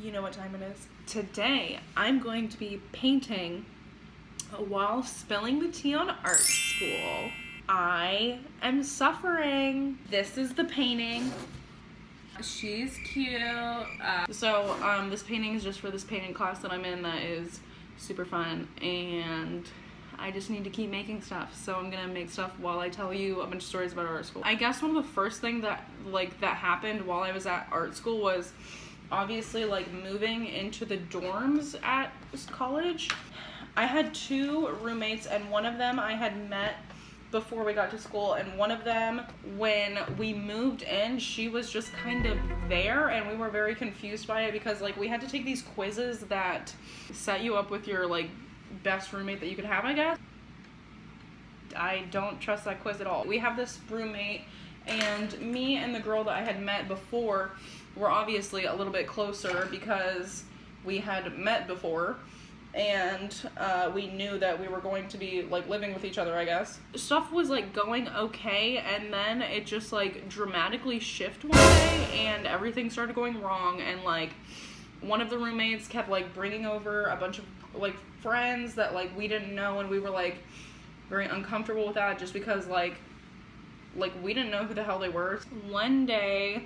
You know what time it is. Today, I'm going to be painting while spilling the tea on art school. I am suffering. This is the painting. She's cute. This painting is just for this painting class that I'm in that is super fun, and I just need to keep making stuff. So I'm gonna make stuff while I tell you a bunch of stories about art school. I guess one of the first things that happened while I was at art school was obviously moving into the dorms at college. I had two roommates, and one of them I had met before we got to school, and one of them, when we moved in, she was just kind of there, and we were very confused by it because we had to take these quizzes that set you up with your best roommate that you could have, I guess. I don't trust that quiz at all. We have this roommate, and me and the girl that I had met before were obviously a little bit closer because we had met before, and we knew that we were going to be living with each other, I guess. Stuff was going okay, and then it just dramatically shifted one day, and everything started going wrong, and one of the roommates kept bringing over a bunch of friends that we didn't know, and we were very uncomfortable with that just because we didn't know who the hell they were. One day,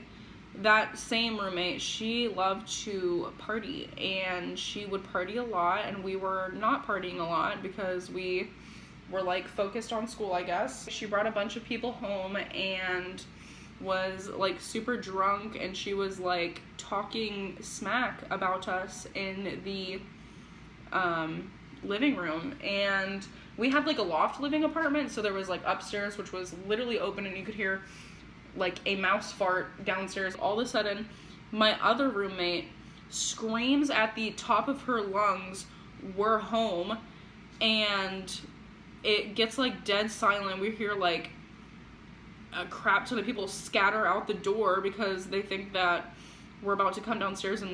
that same roommate, she loved to party, and she would party a lot, and we were not partying a lot because we were focused on school, I guess. She brought a bunch of people home and was super drunk, and she was talking smack about us in the living room. And we had a loft living apartment, so there was upstairs, which was literally open, and you could hear a mouse fart downstairs. All of a sudden, my other roommate screams at the top of her lungs, "We're home," and it gets dead silent. We hear a crap ton of people scatter out the door because they think that we're about to come downstairs and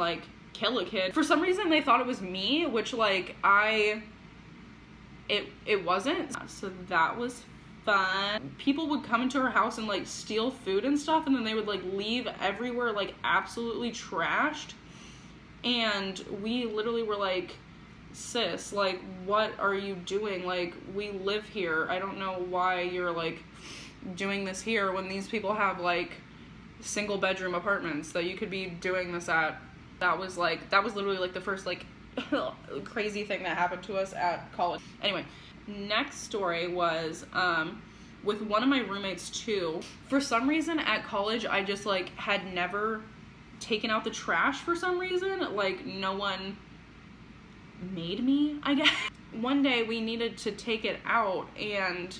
kill a kid. For some reason they thought it was me, which it wasn't. So that was fun. People would come into her house and steal food and stuff, and then they would leave everywhere absolutely trashed, and we literally were sis, what are you doing? We live here. I don't know why you're doing this here when these people have single bedroom apartments that you could be doing this at. That was literally the first crazy thing that happened to us at college. Anyway, next story was with one of my roommates too. For some reason at college, I just had never taken out the trash for some reason. No one made me, I guess. One day we needed to take it out, and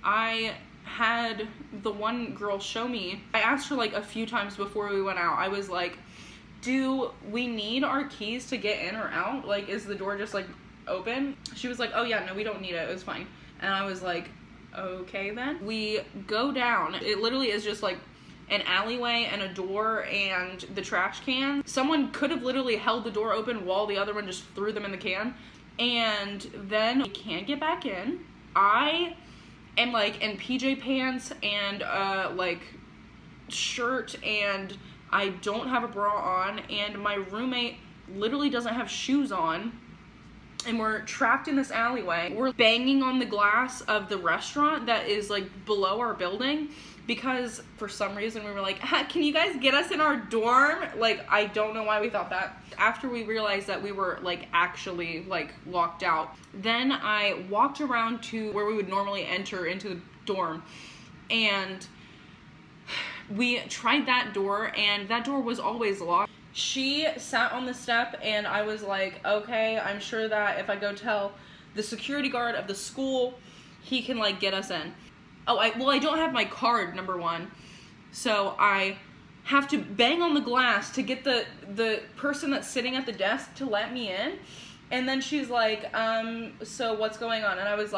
I had the one girl show me. I asked her a few times before we went out. I was do we need our keys to get in or out? Is the door just open? She was oh yeah, no, we don't need it, it's fine. And I was okay then. We go down. It literally is just an alleyway and a door and the trash can. Someone could have literally held the door open while the other one just threw them in the can. And then we can't get back in. I am in PJ pants and shirt, and I don't have a bra on, and my roommate literally doesn't have shoes on, and we're trapped in this alleyway. We're banging on the glass of the restaurant that is below our building because for some reason we were can you guys get us in our dorm? I don't know why we thought that. After we realized that we were actually locked out, then I walked around to where we would normally enter into the dorm, and we tried that door, and that door was always locked. She sat on the step, and I was okay, I'm sure that if I go tell the security guard of the school, he can get us in. Oh, I don't have my card, number one, so I have to bang on the glass to get the person that's sitting at the desk to let me in. And then she's so what's going on? And I was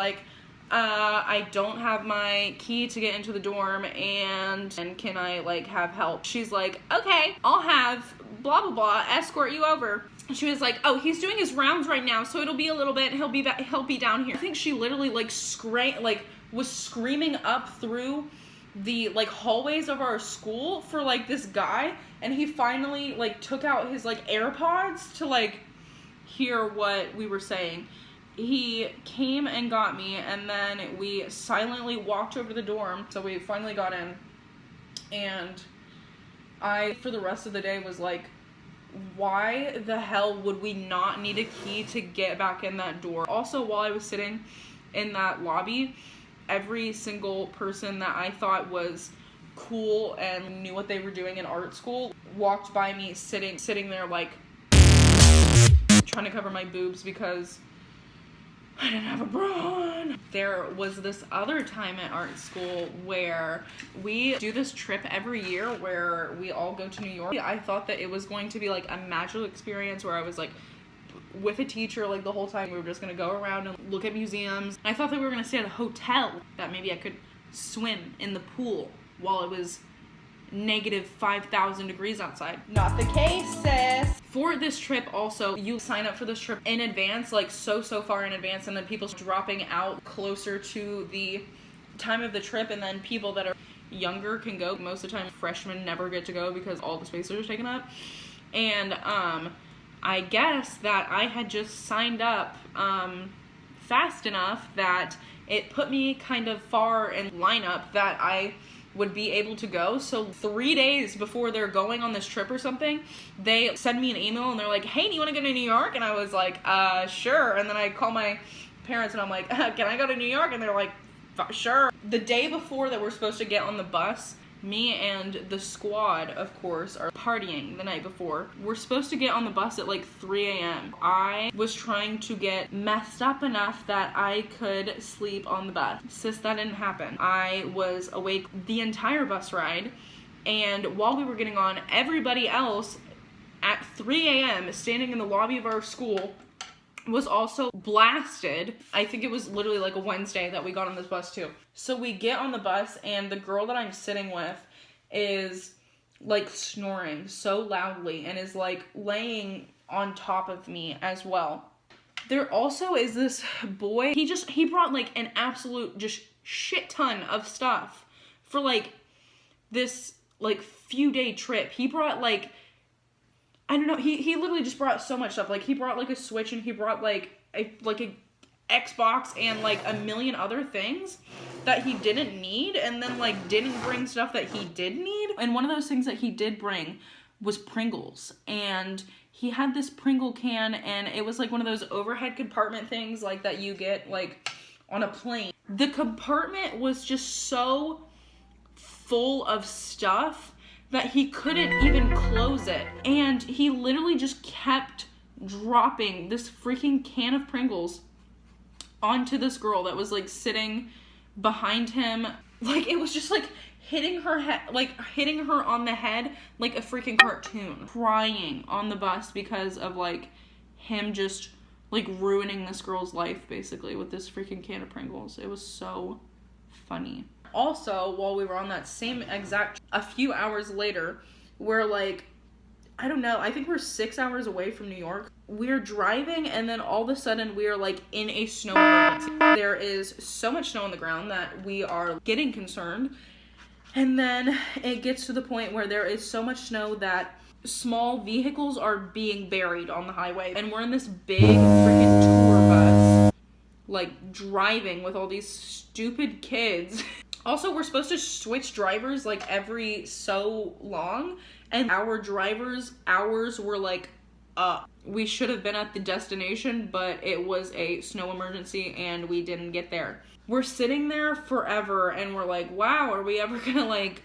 I don't have my key to get into the dorm, and can I have help? She's okay, I'll have blah blah blah escort you over. She was oh, he's doing his rounds right now, so it'll be a little bit, he'll be down here. I think she literally was screaming up through the like hallways of our school for like this guy, and he finally like took out his like AirPods to like hear what we were saying. He came and got me, and then we silently walked over to the dorm. So we finally got in, and I, for the rest of the day, was like, why the hell would we not need a key to get back in that door? Also, while I was sitting in that lobby, every single person that I thought was cool and knew what they were doing in art school walked by me sitting there like trying to cover my boobs because I didn't have a bra on. There was this other time at art school where we do this trip every year where we all go to New York. I thought that it was going to be like a magical experience where I was like with a teacher like the whole time. We were just gonna go around and look at museums. I thought that we were gonna stay at a hotel, that maybe I could swim in the pool while it was negative 5,000 degrees outside. Not the case, sis. For this trip also, you sign up for this trip in advance, like so far in advance, and then people dropping out closer to the time of the trip, and then people that are younger can go. Most of the time, freshmen never get to go because all the spaces are taken up. And I guess that I had just signed up fast enough that it put me kind of far in lineup that I would be able to go. So 3 days before they're going on this trip or something, they send me an email and they're like, hey, do you want to go to New York? And I was like, sure. And then I call my parents and I'm like, can I go to New York? And they're like, sure. The day before that we're supposed to get on the bus, me and the squad, of course, are partying the night before. We're supposed to get on the bus at like 3 a.m. I was trying to get messed up enough that I could sleep on the bus. Sis, that didn't happen. I was awake the entire bus ride, and while we were getting on, everybody else at 3 a.m. standing in the lobby of our school was also blasted. I think it was literally like a Wednesday that we got on this bus too. So we get on the bus and the girl that I'm sitting with is like snoring so loudly and is like laying on top of me as well. There also is this boy, he brought like an absolute just shit ton of stuff for like this like few day trip. He brought like, I don't know, he literally just brought so much stuff. Like, he brought, like, a Switch, and he brought, like a Xbox and, like, a million other things that he didn't need, and then, like, didn't bring stuff that he did need. And one of those things that he did bring was Pringles. And he had this Pringle can, and it was, like, one of those overhead compartment things, like, that you get, like, on a plane. The compartment was just so full of stuff that he couldn't even close it. And he literally just kept dropping this freaking can of Pringles onto this girl that was like sitting behind him. Like, it was just like hitting her head, like hitting her on the head like a freaking cartoon. Crying on the bus because of like him just like ruining this girl's life basically with this freaking can of Pringles. It was so funny. Also, while we were on that same exact, a few hours later, we're like, I don't know, I think we're 6 hours away from New York. We're driving, and then all of a sudden we are like in a snow emergency. There is so much snow on the ground that we are getting concerned. And then it gets to the point where there is so much snow that small vehicles are being buried on the highway. And we're in this big freaking tour bus, like driving with all these stupid kids. Also, we're supposed to switch drivers like every so long, and our drivers' hours were like up. We should have been at the destination, but it was a snow emergency and we didn't get there. We're sitting there forever and we're like, wow, are we ever gonna like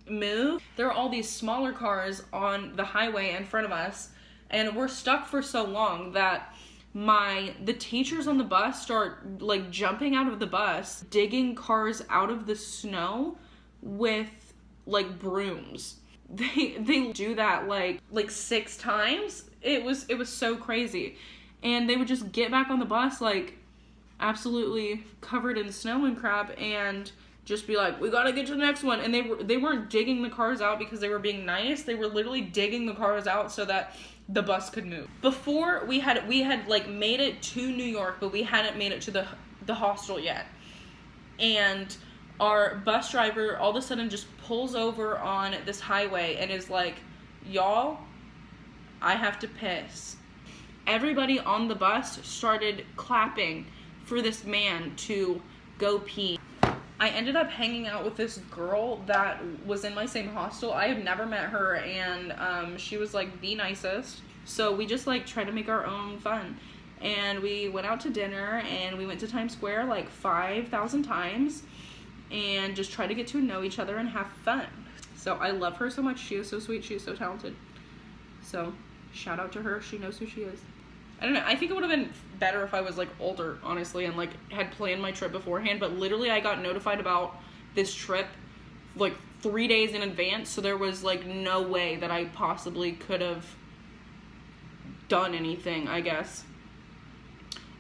move? There are all these smaller cars on the highway in front of us, and we're stuck for so long that the teachers on the bus start like jumping out of the bus, digging cars out of the snow with like brooms. They do that like 6 times. It was so crazy. And they would just get back on the bus like absolutely covered in snow and crap and just be like, we gotta get to the next one. And they weren't digging the cars out because they were being nice. They were literally digging the cars out so that the bus could move. Before we had like made it to New York, but we hadn't made it to the hostel yet. And our bus driver all of a sudden just pulls over on this highway and is like, y'all, I have to piss. Everybody on the bus started clapping for this man to go pee. I ended up hanging out with this girl that was in my same hostel. I had never met her, and she was like the nicest. So we just like tried to make our own fun. And we went out to dinner, and we went to Times Square like 5,000 times and just tried to get to know each other and have fun. So I love her so much. She is so sweet. She is so talented. So shout out to her. She knows who she is. I don't know. I think it would have been better if I was like older, honestly, and like had planned my trip beforehand. But literally, I got notified about this trip like 3 days in advance. So there was like no way that I possibly could have done anything, I guess.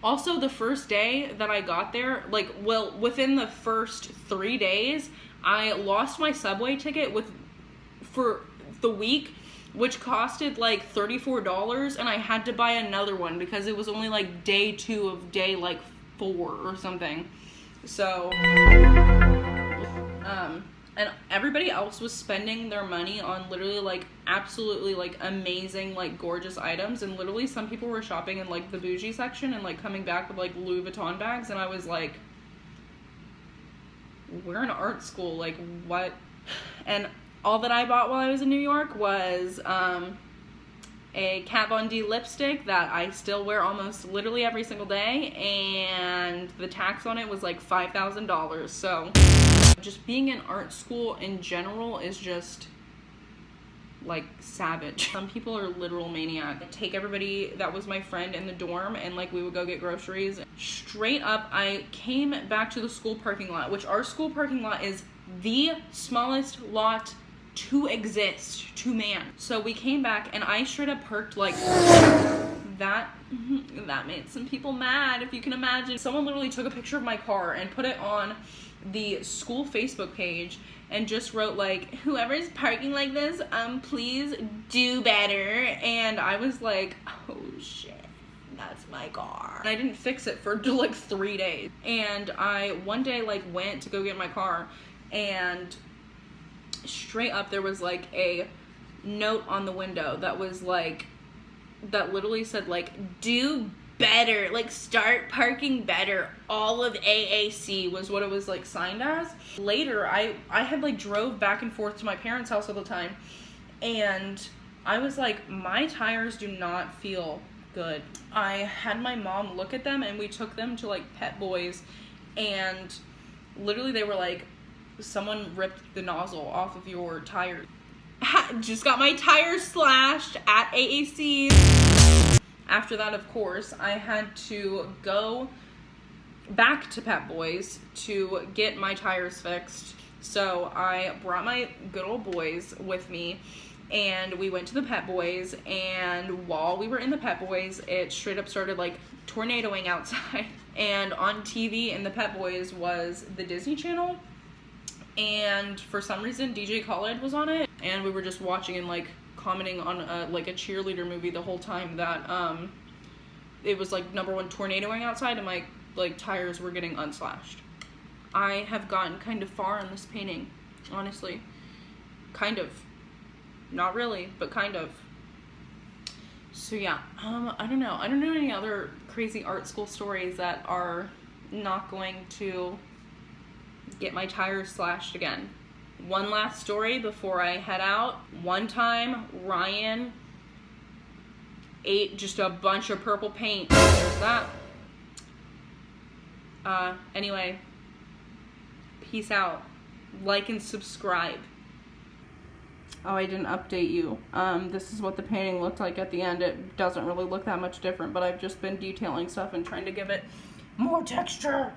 Also, the first day that I got there, like, well, within the first 3 days, I lost my subway ticket for the week, which costed like $34, and I had to buy another one because it was only like day 2 of day like 4 or something. So, and everybody else was spending their money on literally like absolutely like amazing like gorgeous items, and literally some people were shopping in like the bougie section and like coming back with like Louis Vuitton bags, and I was like, we're in art school, like what? And all that I bought while I was in New York was a Kat Von D lipstick that I still wear almost literally every single day, and the tax on it was like $5,000. So just being in art school in general is just like savage. Some people are literal maniacs. I'd take everybody that was my friend in the dorm, and like we would go get groceries. Straight up, I came back to the school parking lot, which our school parking lot is the smallest lot to exist, to man. So we came back, and I straight up parked like that. That made some people mad, if you can imagine. Someone literally took a picture of my car and put it on the school Facebook page and just wrote like, whoever's parking like this, please do better. And I was like, oh shit, that's my car. And I didn't fix it for like 3 days. And I one day like went to go get my car, and straight up there was like a note on the window that was like, that literally said like, do better, like start parking better. All of AAC was what it was like signed as. Later, I had like drove back and forth to my parents' house all the time, and I was like, my tires do not feel good. I had my mom look at them, and we took them to like Pet Boys, and literally they were like, someone ripped the nozzle off of your tire. Just got my tires slashed at AAC. After that, of course, I had to go back to Pet Boys to get my tires fixed. So I brought my good old boys with me, and we went to the Pet Boys, and while we were in the Pet Boys, it straight up started like tornadoing outside. And on TV in the Pet Boys was the Disney Channel, and for some reason DJ Khaled was on it, and we were just watching and like commenting on like a cheerleader movie the whole time that it was like #1 tornadoing outside, and my like tires were getting unslashed. I have gotten kind of far in this painting, honestly. Kind of. Not really, but kind of. So yeah, I don't know. I don't know any other crazy art school stories that are not going to get my tires slashed again. One last story before I head out. One time, Ryan ate just a bunch of purple paint. There's that. Anyway, peace out. Like and subscribe. Oh, I didn't update you. This is what the painting looked like at the end. It doesn't really look that much different, but I've just been detailing stuff and trying to give it more texture.